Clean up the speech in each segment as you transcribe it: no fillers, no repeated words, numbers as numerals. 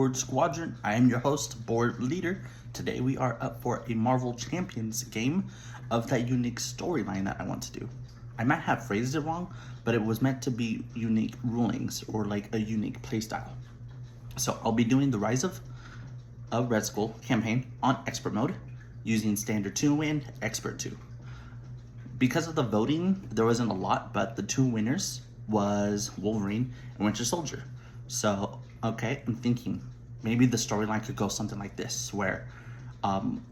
Board Squadron. I am your host, Board Leader. Today we are up for a Marvel Champions game of that unique storyline that I want to do. I might have phrased it wrong, but it was meant to be unique rulings or like a unique playstyle. So I'll be doing the Rise of Red Skull campaign on Expert mode using Standard 2 and Expert 2. Because of the voting, there wasn't a lot, but the two winners was Wolverine and Winter Soldier. So, okay, I'm thinking maybe the storyline could go something like this, where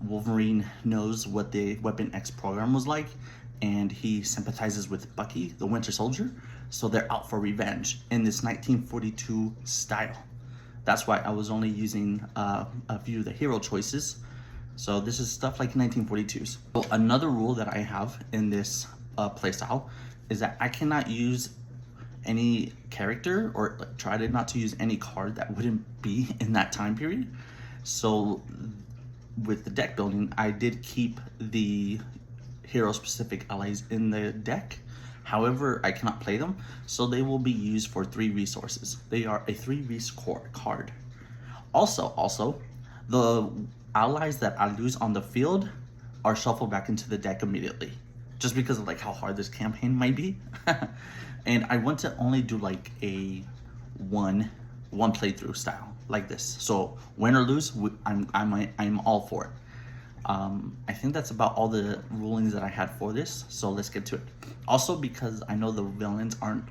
Wolverine knows what the Weapon X program was like, and he sympathizes with Bucky, the Winter Soldier, so they're out for revenge in this 1942 style. That's why I was only using a few of the hero choices. So this is stuff like 1942s. So another rule that I have in this playstyle is that I cannot use any character or try to not to use any card that wouldn't be in that time period. So with the deck building, I did keep the hero specific allies in the deck. However, I cannot play them, so they will be used for 3 resources. They are a 3-resource card. Also, the allies that I lose on the field are shuffled back into the deck immediately, just because of like how hard this campaign might be. And I want to only do like a one playthrough style like this. So win or lose, I'm all for it. I think that's about all the rulings that I had for this, so let's get to it. Also, because I know the villains aren't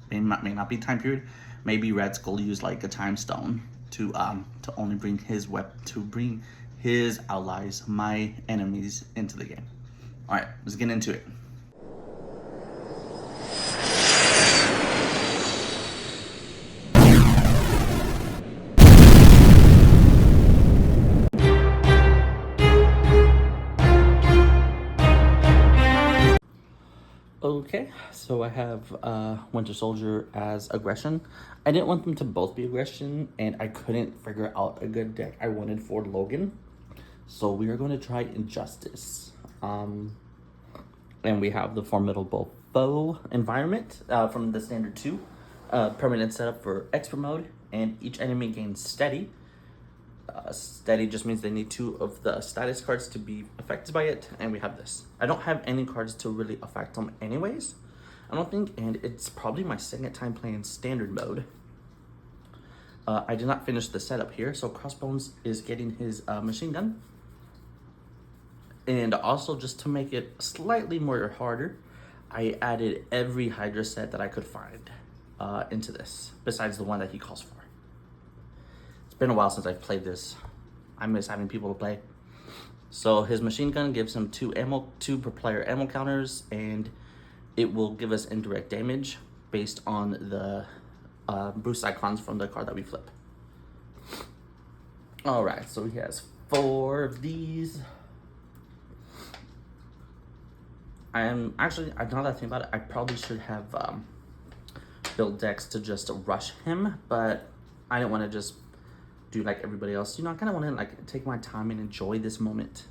may not be time period, maybe Red Skull used like a time stone to only bring his allies, my enemies, into the game. All right, let's get into it. Okay, so I have Winter Soldier as aggression. I didn't want them to both be aggression, and I couldn't figure out a good deck I wanted for Logan. So we are going to try Injustice. And we have the Formidable Foe environment from the Standard 2. Permanent setup for Expert mode, and each enemy gains Steady. Steady just means they need 2 of the status cards to be affected by it, and we have this. I don't have any cards to really affect them anyways, I don't think, and it's probably my second time playing Standard mode. I did not finish the setup here, so Crossbones is getting his machine gun. And also, just to make it slightly more harder, I added every Hydra set that I could find into this, besides the one that he calls for. Been a while since I've played this. I miss having people to play. So his machine gun gives him 2 per player ammo counters, and it will give us indirect damage based on the boost icons from the card that we flip. All right, so he has 4 of these. Now that I think about it, I probably should have built decks to just rush him, but I didn't want to just do like everybody else. I kind of want to like take my time and enjoy this moment.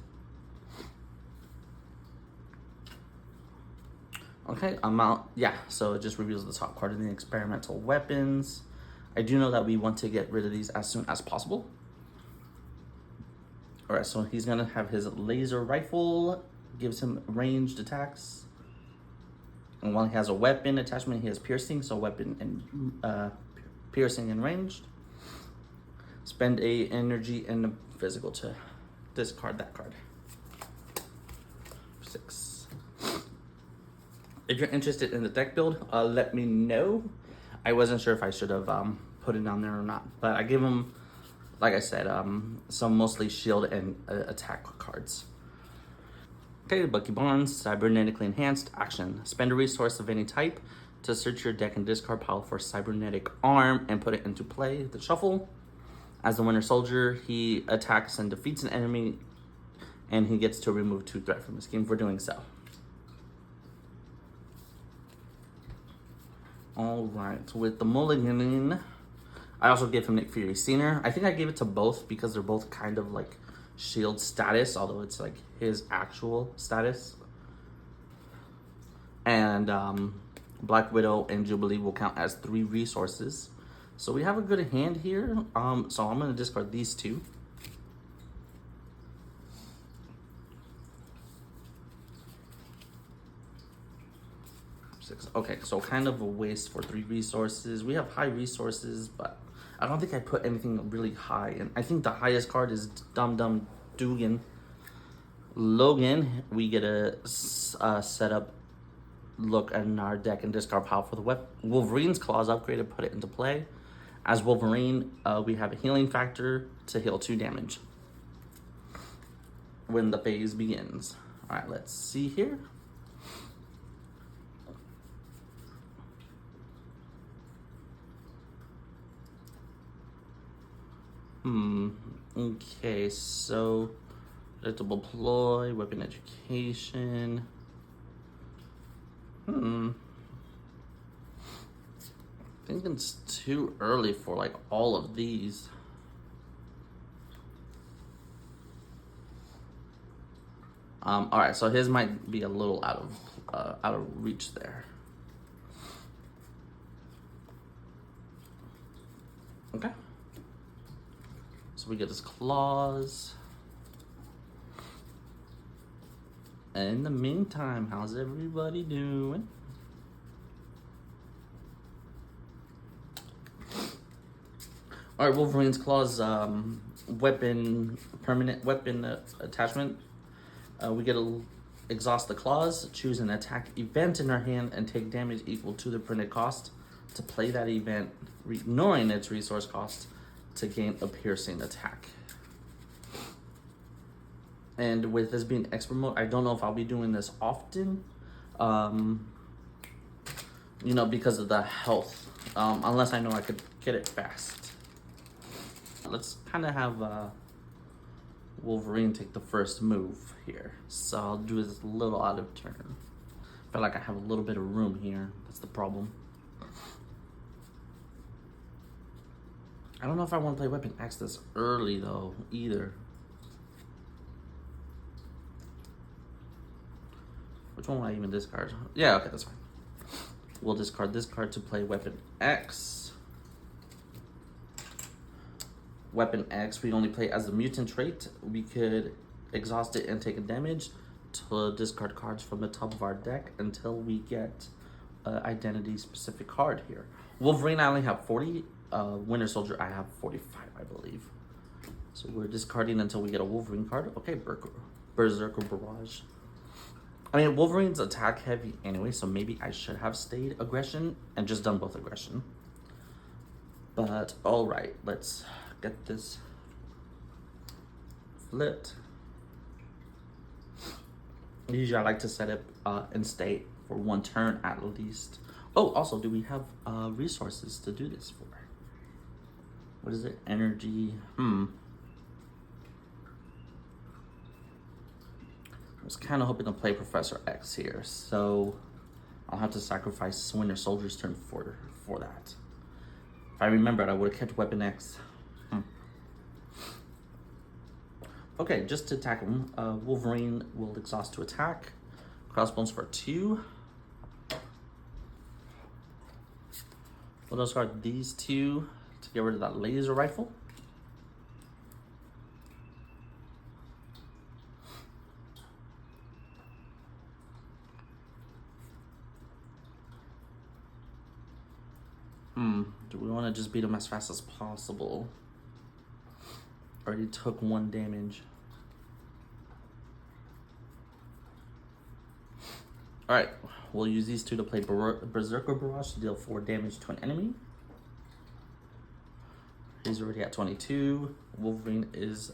Okay, so it just reveals the top card in the experimental weapons. I do know that we want to get rid of these as soon as possible. All right, so he's gonna have his laser rifle, gives him ranged attacks. And while he has a weapon attachment, he has piercing, so weapon and piercing and ranged. Spend a energy and a physical to discard that card. 6. If you're interested in the deck build, let me know. I wasn't sure if I should have put it down there or not, but I gave him, like I said, some mostly shield and attack cards. Okay, Bucky Barnes, cybernetically enhanced action. Spend a resource of any type to search your deck and discard pile for cybernetic arm and put it into play. The shuffle. As the Winter Soldier, he attacks and defeats an enemy, and he gets to remove 2 threat from his game for doing so. Alright, with the mulliganing, I also gave him Nick Fury Senior. I think I gave it to both because they're both kind of like shield status, although it's like his actual status. And Black Widow and Jubilee will count as 3 resources So we have a good hand here. So I'm gonna discard these two. Six. Okay, so kind of a waste for 3 resources. We have high resources, but I don't think I put anything really high. And I think the highest card is Dum Dum Dugan. Logan, we get a setup look in our deck and discard power for the Wolverine's Claws upgraded, put it into play. As Wolverine, we have a healing factor to heal 2 damage when the phase begins. All right, let's see here. Okay, so predictable ploy, weapon education. I think it's too early for like all of these. All right, so his might be a little out of reach there. Okay. So we get his claws. In the meantime, how's everybody doing? All right, Wolverine's Claws, permanent weapon attachment. We get to exhaust the claws, choose an attack event in our hand, and take damage equal to the printed cost. To play that event, ignoring its resource cost, to gain a piercing attack. And with this being expert mode, I don't know if I'll be doing this often, you know, because of the health, unless I know I could get it fast. Let's kind of have Wolverine take the first move here. So I'll do this a little out of turn. I feel like I have a little bit of room here. That's the problem. I don't know if I want to play Weapon X this early though, either. Which one will I even discard? Yeah, okay, that's fine. We'll discard this card to play Weapon X. Weapon X, we only play as a mutant trait. We could exhaust it and take a damage to discard cards from the top of our deck until we get an identity-specific card here. Wolverine, I only have 40. Winter Soldier, I have 45, I believe. So we're discarding until we get a Wolverine card. Okay, Berserker Barrage. I mean, Wolverine's attack heavy anyway, so maybe I should have stayed aggression and just done both aggression. But, alright, let's get this flipped. Usually I like to set it and stay for 1 turn at least. Oh, also, do we have resources to do this for? What is it? Energy. I was kind of hoping to play Professor X here, so I'll have to sacrifice Winter Soldier's turn for that. If I remembered, I would have kept Weapon X. Okay, just to attack him, Wolverine will exhaust to attack. Crossbones for 2. We'll discard these 2 to get rid of that laser rifle. Do we want to just beat him as fast as possible? Already took 1 damage. Alright, we'll use these 2 to play Berserker Barrage to deal 4 damage to an enemy. He's already at 22. Wolverine is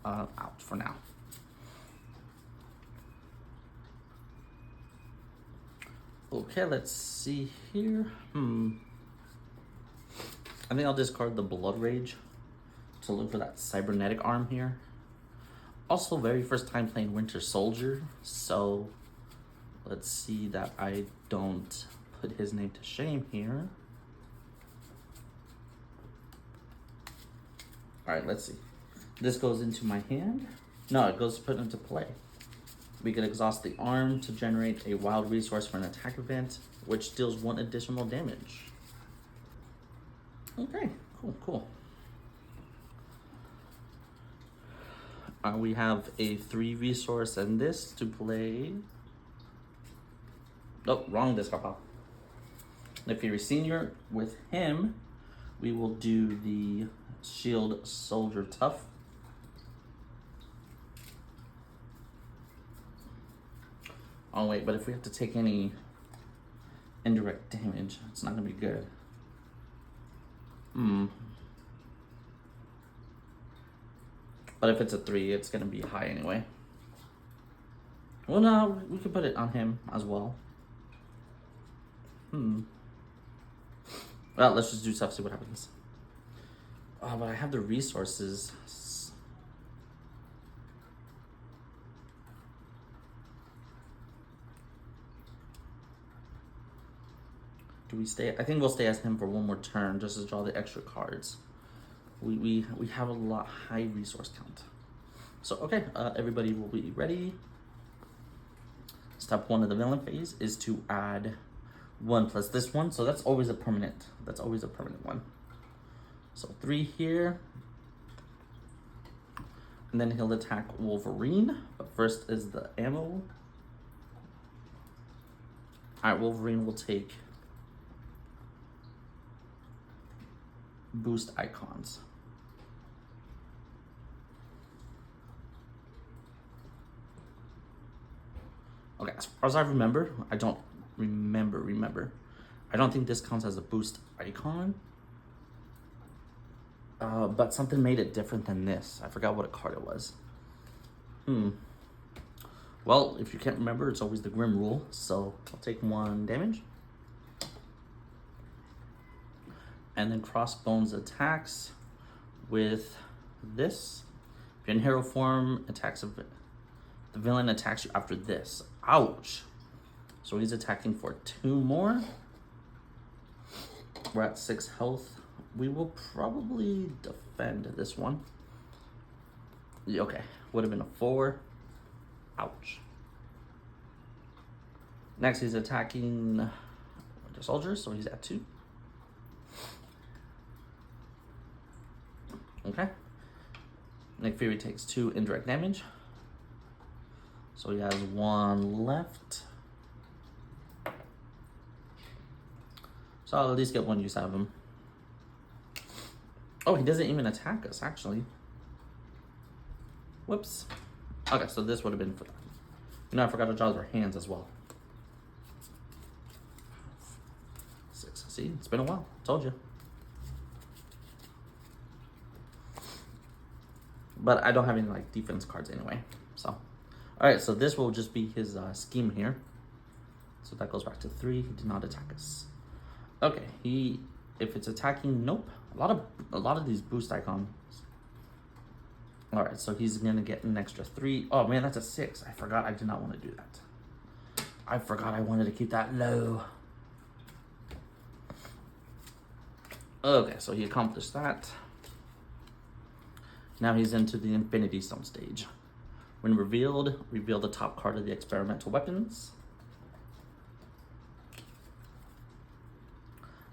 out for now. Okay, let's see here. I think I'll discard the Blood Rage to look for that cybernetic arm here. Also, very first time playing Winter Soldier, so let's see that I don't put his name to shame here. Alright, let's see. This goes into my hand. No, it goes put into play. We can exhaust the arm to generate a wild resource for an attack event, which deals 1 additional damage. Okay, cool. We have a 3 resource and this to play. Oh, wrong discard pile. If you're a senior, with him, we will do the Shield Soldier Tough. Oh wait, but if we have to take any indirect damage, it's not gonna be good. But if it's a 3, it's gonna be high anyway. Well, no, we could put it on him as well. Well, let's just do stuff, see what happens. Oh, but I have the resources. Do we stay? I think we'll stay as him for one more turn, just to draw the extra cards. We have a lot high resource count. So okay, everybody will be ready. Step 1 of the villain phase is to add 1 plus this one, so that's always a permanent. That's always a permanent one. So 3 here, and then he'll attack Wolverine. But first is the ammo. All right, Wolverine will take boost icons. Okay, as far as I remember, I don't remember. I don't think this counts as a boost icon. But something made it different than this. I forgot what card it was. Well, if you can't remember, it's always the Grim rule. So I'll take 1 damage. And then Crossbones attacks with this. If you're in hero form, the villain attacks you after this. Ouch. So he's attacking for 2 more. We're at 6 health. We will probably defend this one. Yeah, okay, would have been a 4. Ouch. Next, he's attacking Winter Soldier, so he's at 2. Okay. Nick Fury takes 2 indirect damage. So he has 1 left. So I'll at least get 1 use out of him. Oh, he doesn't even attack us, actually. Whoops. Okay, so this would have been for that. You know, I forgot to draw their hands as well. 6. See, it's been a while. Told you. But I don't have any like defense cards anyway. So, all right. So this will just be his scheme here. So that goes back to 3. He did not attack us. Okay. If it's attacking, nope. A lot of these boost icons. All right. So he's gonna get an extra 3. Oh man, that's a 6. I forgot. I did not want to do that. I forgot I wanted to keep that low. Okay. So he accomplished that. Now he's into the Infinity Stone stage. When revealed, reveal the top card of the experimental weapons.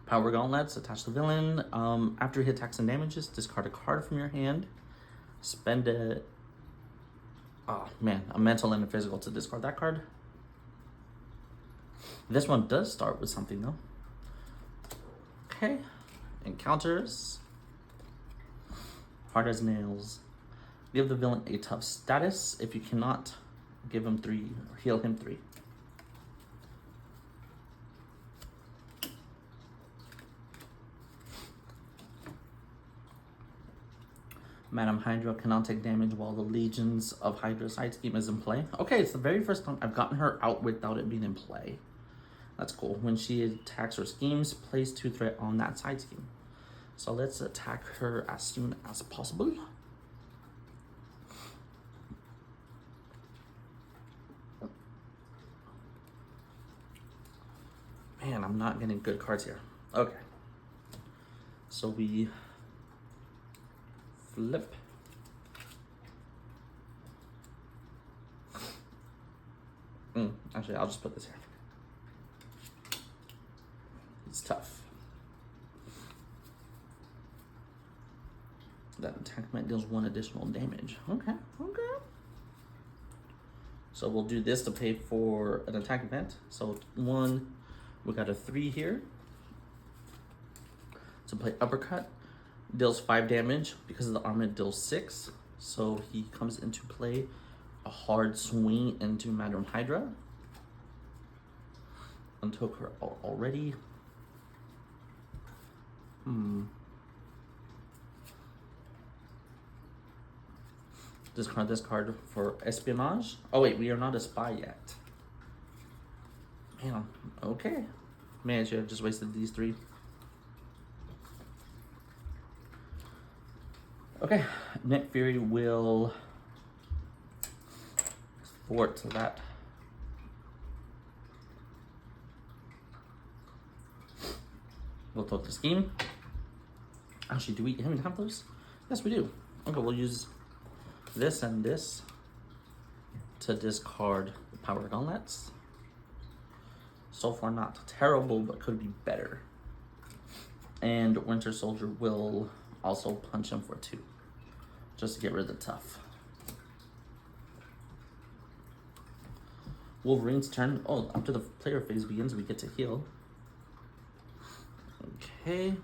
Power Gauntlets, attach the villain. After he attacks and damages, discard a card from your hand. Spend a mental and a physical to discard that card. This one does start with something though. Okay, encounters. Hard as nails. Give the villain a tough status. If you cannot, give him 3 or heal him 3. Madam Hydra cannot take damage while the Legions of Hydra side scheme is in play. Okay, it's the very first time I've gotten her out without it being in play. That's cool. When she attacks or schemes, place 2 threat on that side scheme. So let's attack her as soon as possible. Man, I'm not getting good cards here. Okay. So we flip. Actually, I'll just put this here. It's tough. That attack event deals 1 additional damage. Okay, okay. So we'll do this to pay for an attack event. So 1, we got a 3 here. To play uppercut, deals 5 damage. Because of the armor, it deals 6. So he comes into play a hard swing into Madam Hydra. Untook her already. Discard this card for espionage. Oh wait, we are not a spy yet. Man, okay. Man, I should have just wasted these 3. Okay, Nick Fury will thwart that. We'll thwart the scheme. Actually, do we even have those? Yes, we do. Okay, we'll use this and this to discard the power gauntlets. So far, not terrible, but could be better. And Winter Soldier will also punch him for 2, just to get rid of the tough. Wolverine's turn. Oh, after the player phase begins, we get to heal. Okay.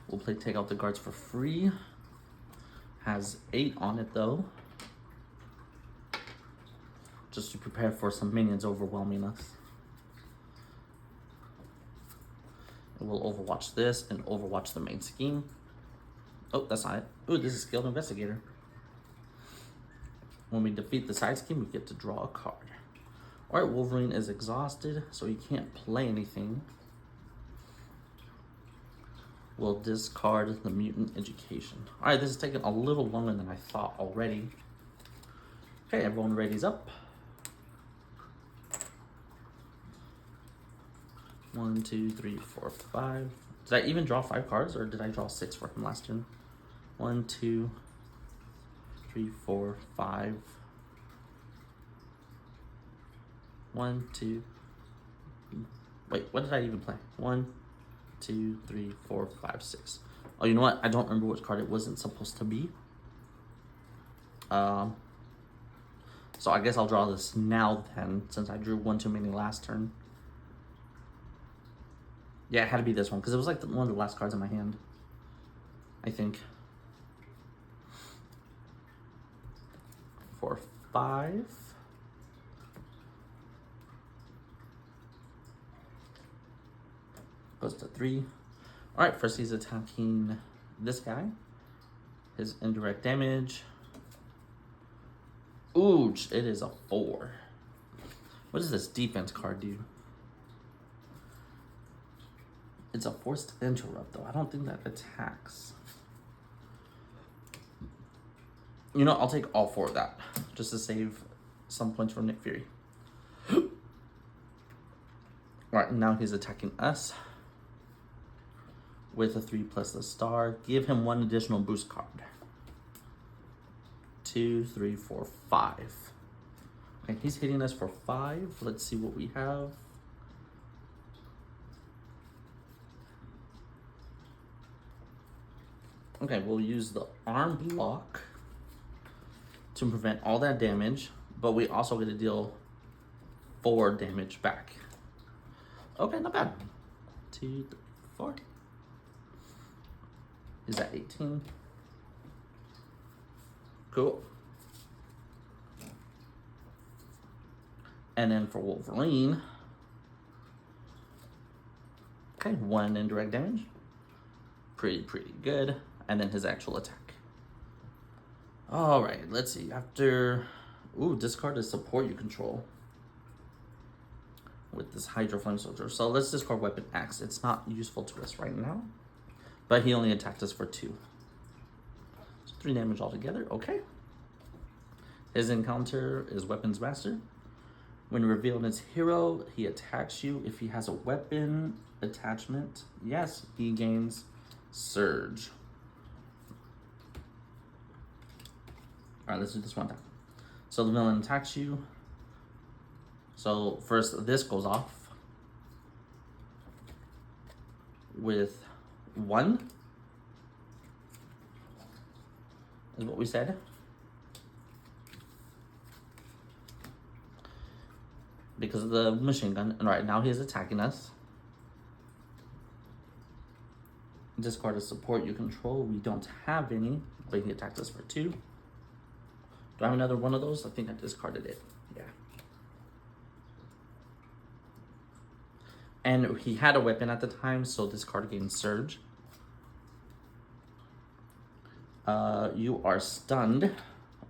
We'll play Take Out the Guards for free. Has 8 on it though. Just to prepare for some minions overwhelming us. And we'll overwatch this and overwatch the main scheme. Oh, that's not it. Ooh, this is Skilled Investigator. When we defeat the side scheme, we get to draw a card. Alright, Wolverine is exhausted, so he can't play anything. We'll discard the Mutant Education. Alright, this is taking a little longer than I thought already. Okay, everyone ready's up. 1, 2, 3, 4, 5. Did I even draw 5 cards, or did I draw 6 for him last turn? 1, 2, 3, 4, 5. 1, 2. Wait, what did I even play? 1, 2, 3, 4, 5, 6. Oh, you know what? I don't remember which card it wasn't supposed to be. So I guess I'll draw this now then, since I drew 1 too many last turn. Yeah, it had to be this one, because it was like one of the last cards in my hand, I think. 4, 5. Goes to 3. Alright, first he's attacking this guy. His indirect damage. Ooh, it is a 4. What does this defense card do? It's a forced interrupt, though. I don't think that attacks. You know, I'll take all 4 of that, just to save some points from Nick Fury. Alright, now he's attacking us. With a 3 plus the star. Give him 1 additional boost card. 2, 3, 4, 5. Okay, he's hitting us for 5. Let's see what we have. Okay, we'll use the arm block to prevent all that damage, but we also get to deal 4 damage back. Okay, not bad. 2, 3, 4. Is that 18? Cool. And then for Wolverine, okay, 1 indirect damage. Pretty good. And then his actual attack. All right, let's see. After, ooh, discard a support you control with this Hydra Flame Soldier. So let's discard Weapon Axe. It's not useful to us right now, but he only attacked us for 2. So 3 damage altogether. Okay. His encounter is Weapons Master. When revealed as hero, he attacks you. If he has a weapon attachment, yes, he gains Surge. Alright, let's do this one time. So the villain attacks you. So first, this goes off with 1. Is what we said. Because of the machine gun. And right now he's attacking us. Discard a support you control. We don't have any, but he attacked us for 2. Do I have another one of those? I think I discarded it. Yeah. And he had a weapon at the time, so this card gains Surge. You are stunned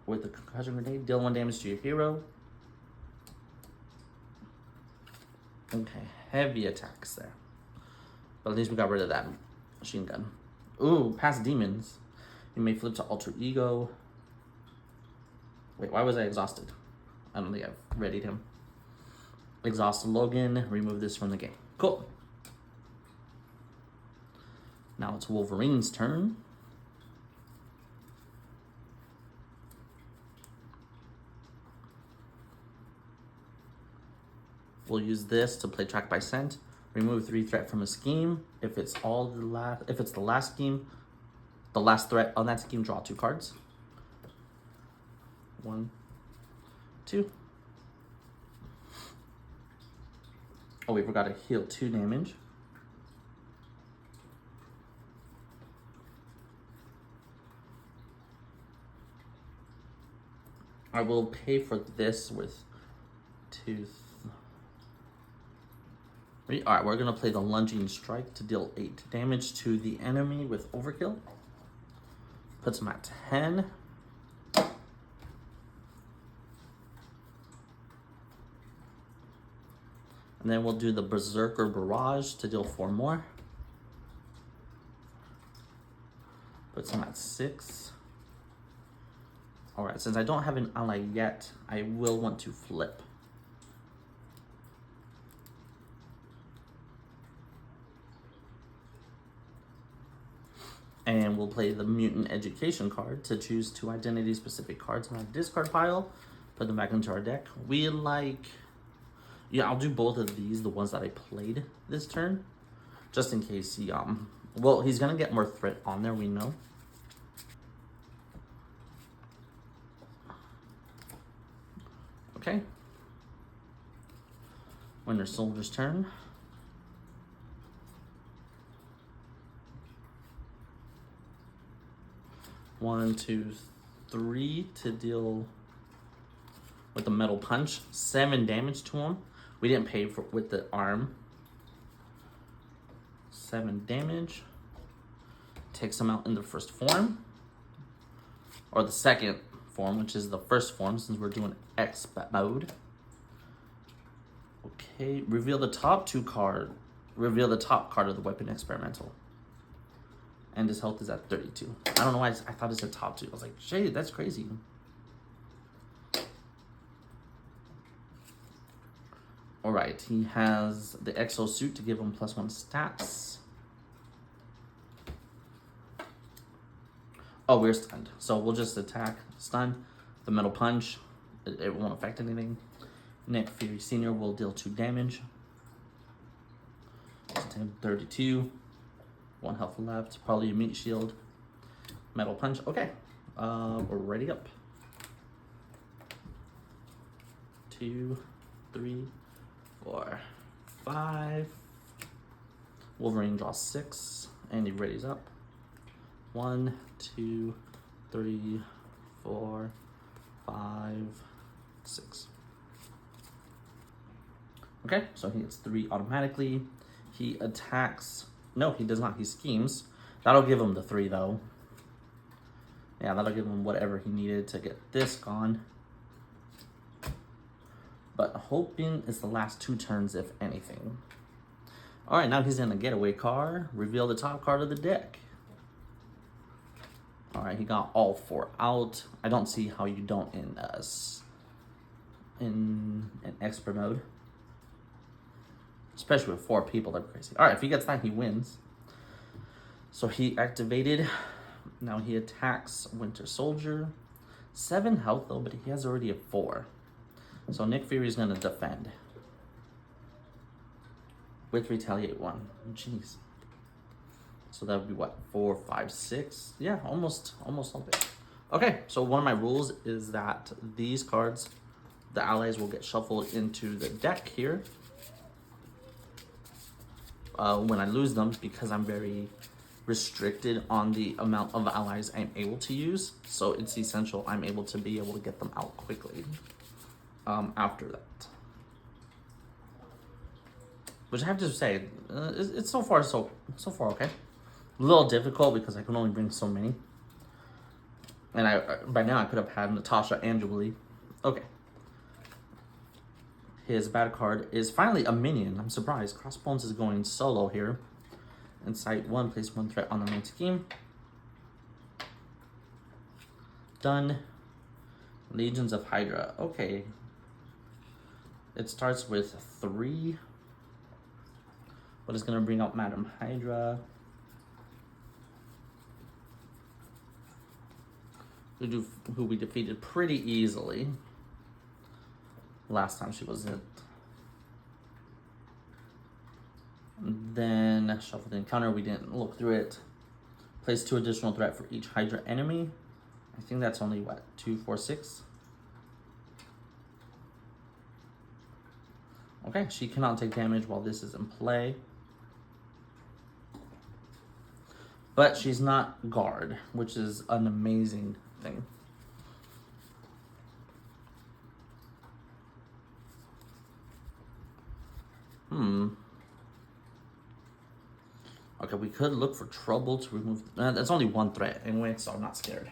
with a concussion grenade. Deal 1 damage to your hero. Okay, heavy attacks there. But at least we got rid of that machine gun. Ooh, past demons. You may flip to alter ego. Wait, why was I exhausted? I don't think I've readied him. Exhaust Logan. Remove this from the game. Cool. Now it's Wolverine's turn. We'll use this to play track by scent. Remove 3 threat from a scheme. If it's the last scheme, the last threat on that scheme, draw 2 cards. 1, 2. Oh, we forgot to heal 2 damage. I will pay for this with 2. Alright, we're going to play the Lunging Strike to deal 8 damage to the enemy with Overkill. Puts him at 10. And then we'll do the Berserker Barrage to deal 4 more. Puts him at 6. Alright, since I don't have an ally yet, I will want to flip. And we'll play the Mutant Education card to choose 2 identity-specific cards in our discard pile. Put them back into our deck. We like... Yeah, I'll do both of these, the ones that I played this turn. Just in case he... Well, he's going to get more threat on there, we know. Okay. Winter Soldier's turn. One, 2, 3 to deal with the Metal Punch. 7 damage to him. We didn't pay for with the arm. 7 damage. Takes him out in the first form. Or the second form, which is the first form since we're doing X mode. Okay, reveal the top 2 card. Reveal the top card of the weapon experimental. And his health is at 32. I don't know why I thought it said top 2. I was like, shit, that's crazy. Alright, he has the exosuit to give him +1 stats. Oh, we're stunned. So we'll just attack, stun, the Metal Punch. It won't affect anything. Nick Fury Sr. will deal 2 damage. 32. 1 health left. Probably a meat shield. Metal Punch. Okay. We're ready up. 2, 3, 4, 5. Wolverine draws 6. And he readies up. 1, 2, 3, 4, 5, 6. Okay, so he gets 3 automatically. He attacks. No, he does not. He schemes. That'll give him the 3, though. Yeah, that'll give him whatever he needed to get this gone. But hoping it's the last 2 turns, if anything. Alright, now he's in a getaway car. Reveal the top card of the deck. Alright, he got all 4 out. I don't see how you don't in expert mode. Especially with 4 people, they're crazy. Alright, if he gets that, he wins. So he activated. Now he attacks Winter Soldier. 7 health though, but he has already a 4. So Nick Fury's gonna defend. With retaliate 1. Jeez. So that would be what? 4, 5, 6? Yeah, almost all of it. Okay, so one of my rules is that these cards, the allies will get shuffled into the deck here. When I lose them, because I'm very restricted on the amount of allies I'm able to use. So it's essential I'm able to get them out quickly after that. Which I have to say, it's so far okay. A little difficult because I can only bring so many. And by now I could have had Natasha and Jubilee. Okay. His bad card is finally a minion. I'm surprised. Crossbones is going solo here. Incite 1, place 1 threat on the main scheme. Done. Legions of Hydra. Okay. It starts with 3. But it's going to bring out Madam Hydra. Who we defeated pretty easily. Last time she was it. Then shuffle the encounter. We didn't look through it. Place 2 additional threat for each Hydra enemy. I think that's only what, 2, 4, 6. Okay, she cannot take damage while this is in play. But she's not guard, which is an amazing thing. Okay, we could look for trouble to remove. That's only 1 threat anyway, so I'm not scared.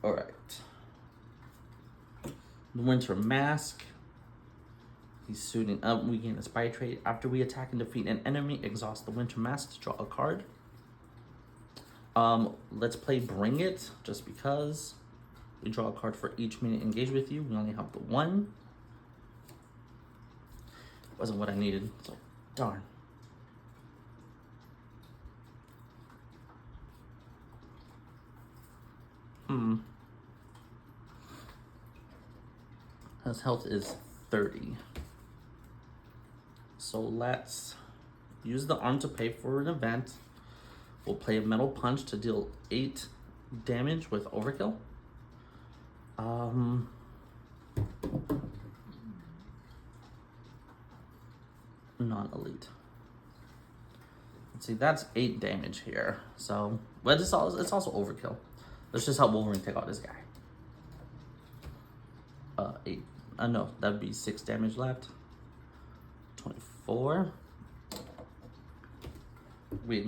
All right. The Winter Mask. He's suiting up. We gain a spy trait. After we attack and defeat an enemy, exhaust the Winter Mask to draw a card. Let's play Bring It, just because. We draw a card for each minute engaged with you. We only have the 1. Wasn't what I needed, so darn. His health is 30. So let's use the arm to pay for an event. We'll play a Metal Punch to deal 8 damage with Overkill. Non-elite. Let's see, that's 8 damage here. So, but it's also Overkill. Let's just help Wolverine take out this guy. 8. No, that'd be 6 damage left. 24. We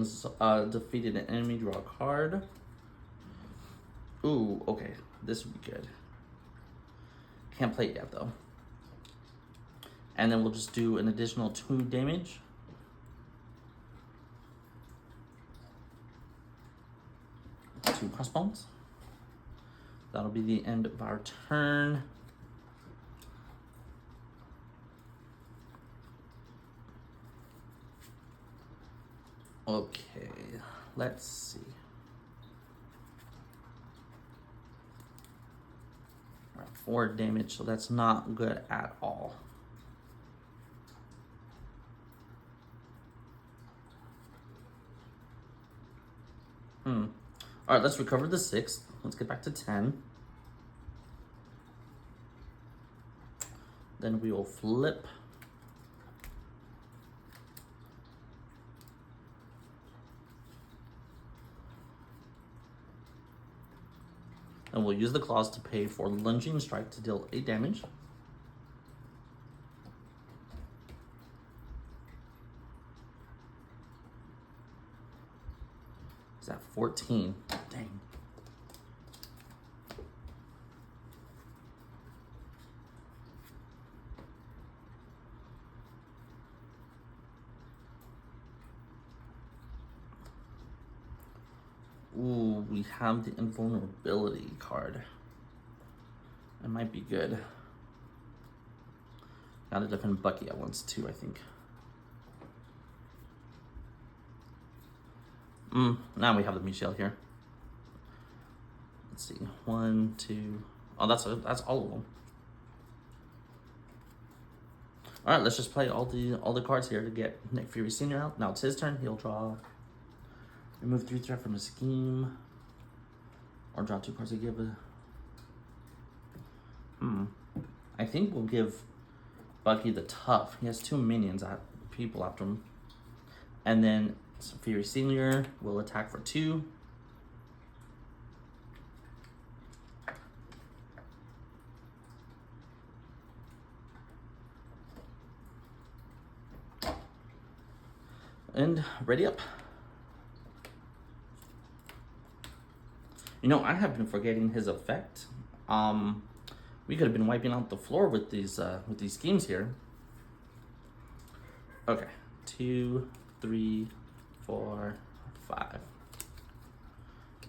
defeated an enemy, draw a card. Ooh, okay. This would be good. Can't play it yet, though. And then we'll just do an additional 2 damage. Two crossbones. That'll be the end of our turn. Okay, let's see. All right, 4 damage, so that's not good at all. All right, let's recover the 6. Let's get back to 10. Then we will flip. And we'll use the claws to pay for lunging strike to deal 8 damage. Is that 14? Dang. Ooh, we have the invulnerability card. It might be good. Gotta defend Bucky at once too, I think. Now we have the Michelle here. Let's see. 1, 2. Oh, that's all of them. All right, let's just play all the cards here to get Nick Fury Sr. out. Now it's his turn. He'll draw. Remove 3 threat from a scheme. Or draw 2 cards to give a... I think we'll give Bucky the tough. He has 2 minions, people after him. And then Fury Senior will attack for 2. And ready up. You know, I have been forgetting his effect. We could have been wiping out the floor with these schemes here. Okay, 2, 3, 4, 5.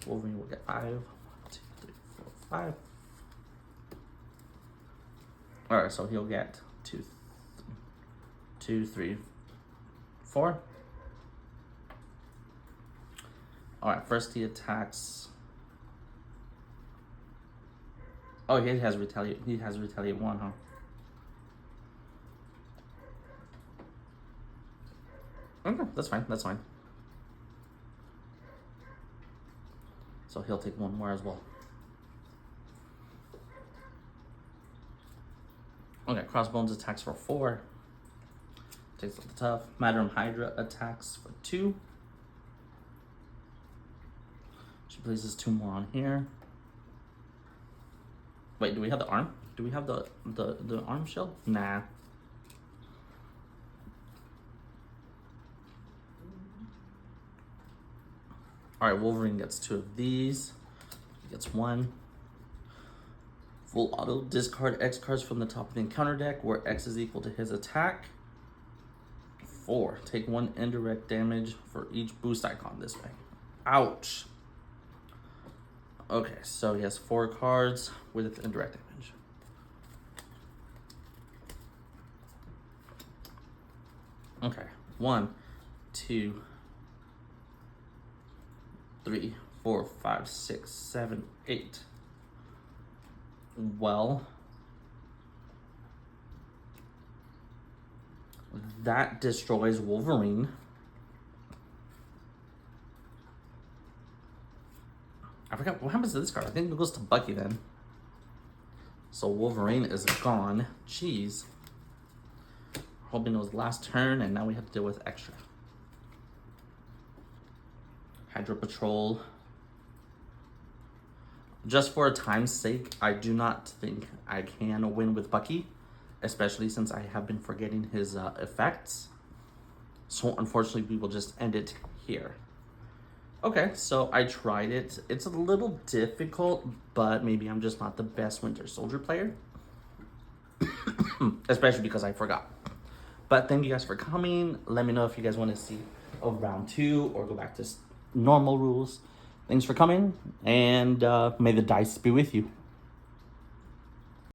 Wolverine will get 5. 1, 2, 3, 4, 5. All right, so he'll get 2, 3, 4. All right, first he attacks. Oh, he has retaliate. He has retaliate 1, huh? Okay, that's fine. That's fine. So he'll take 1 more as well. Okay, Crossbones attacks for 4. Takes up the tough. Madam Hydra attacks for 2. She places 2 more on here. Wait, do we have the arm? Do we have the arm shield? Nah. Alright, Wolverine gets 2 of these. He gets 1. Full auto, discard X cards from the top of the encounter deck, where X is equal to his attack. 4. Take 1 indirect damage for each boost icon this way. Ouch. Okay, so he has 4 cards with indirect damage. Okay, 1, 2, 3, 4, 5, 6, 7, 8. Well, that destroys Wolverine. I forgot what happens to this card. I think it goes to Bucky then. So Wolverine is gone. Jeez. Hoping it was last turn, and now we have to deal with extra. Hydra Patrol. Just for a time's sake, I do not think I can win with Bucky, especially since I have been forgetting his effects. So unfortunately, we will just end it here. Okay, so I tried it. It's a little difficult, but maybe I'm just not the best Winter Soldier player. Especially because I forgot. But thank you guys for coming. Let me know if you guys want to see a round 2 or go back to normal rules. Thanks for coming, and may the dice be with you.